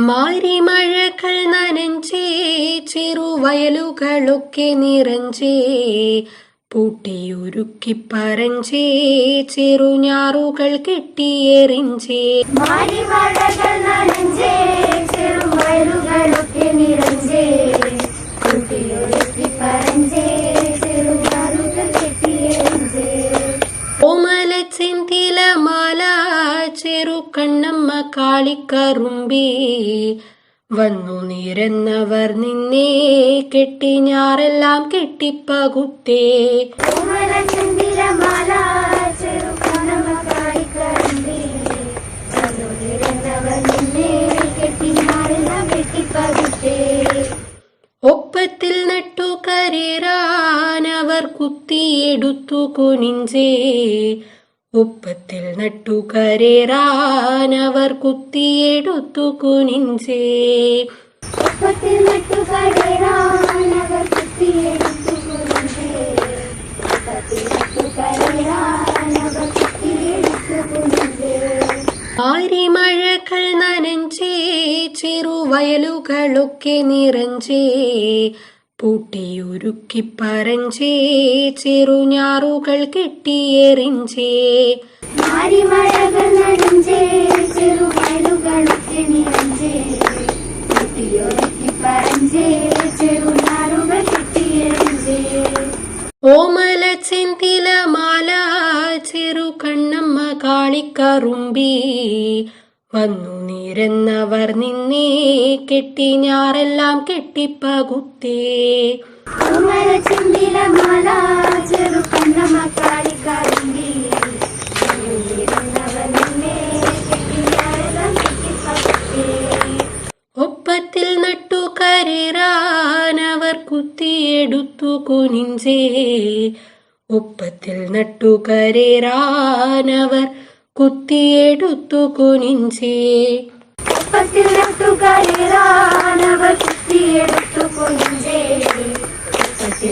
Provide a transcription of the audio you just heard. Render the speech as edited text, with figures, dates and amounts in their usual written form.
മാരിമഴകൾ നനഞ്ചേ ചെറുവയലുകളൊക്കെ നിറഞ്ചേ പൂട്ടിയൊരുക്കി പറഞ്ചേ ചെറുഞാറുകൾ കെട്ടിയെറിഞ്ചേ. മാരിമഴകൾ നനഞ്ചേ ചെറുവയലുകളൊക്കെ നിറഞ്ചേ പൂട്ടിയൊരുക്കി പറഞ്ചേ ചെറുഞാറുകൾ കെട്ടിയെറിഞ്ചേ. ഓമല ചെന്തില മാല ചെറുകണ്ണമ്മ കാളിക്കറുമ്പേ വന്നു നിരന്നവർ നിന്നെ കെട്ടിഞ്ഞാറെല്ലാം കെട്ടിപ്പകുത്തേ. ഓമല ചെന്തില മാല ചെറുകണ്ണമ്മ കാളിക്കറുമ്പേ വന്നു നിരന്നവർ നിന്നെ കെട്ടിഞ്ഞാറെല്ലാം കെട്ടിപ്പകുത്തേ. ഒപ്പത്തിൽ നട്ടു കരേറാനവർ കുത്തിയെടുത്തു കുനിഞ്ചേ. ഒപ്പത്തിൽ നട്ടു കരേറാനവർ കുത്തിയെടുത്തു കുനിഞ്ചേ. ഒപ്പത്തിൽ നട്ടു കരേറാനവർ കുത്തിയെടുത്തു കുനിഞ്ചേ. ഒപ്പത്തിൽ നട്ടു കരേറാനവർ കുത്തിയെടുത്തു കുനിഞ്ചേ. മാരിമഴകൾ നനഞ്ചേ ചെറുവയലുകളൊക്കെ നിറഞ്ചേ പൂട്ടിയൊരുക്കി പറഞ്ചേ ചെറുഞാറുകൾ കെട്ടിയെറിഞ്ചേ. മാരിമഴകൾ നനഞ്ചേ ചെറുവയലുകളൊക്കെ നിറഞ്ചേ പൂട്ടിയൊരുക്കി പറഞ്ചേ ചെറുഞാറുകൾ കെട്ടിയെറിഞ്ചേ. ഓമല ചെന്തില മാല ചെറുകണ്ണമ്മ കാളിക്കറുമ്പേ വന്നു നിരന്നവർ നിന്നെ കെട്ടിഞ്ഞാറെല്ലാം കെട്ടിപ്പകുത്തേ. ഓമല ചെന്തില മാല ചെറുകണ്ണമ്മ കാളിക്കറുമ്പേ വന്നു നിരന്നവർ നിന്നെ കെട്ടിഞ്ഞാറെല്ലാം കെട്ടിപ്പകുത്തേ. ഒപ്പത്തിൽ നട്ടു കരേറാനവർ കുത്തിയെടുത്തു കുനിഞ്ചേ. ഒപ്പത്തിൽ നട്ടു കരേറാനവർ കുത്തിയെടുത്തു കുനിഞ്ചേ. ഒപ്പത്തിൽ നട്ടു കരേറാനവർ കുത്തിയെടുത്തു കുനിഞ്ചേ. ഒപ്പത്തിൽ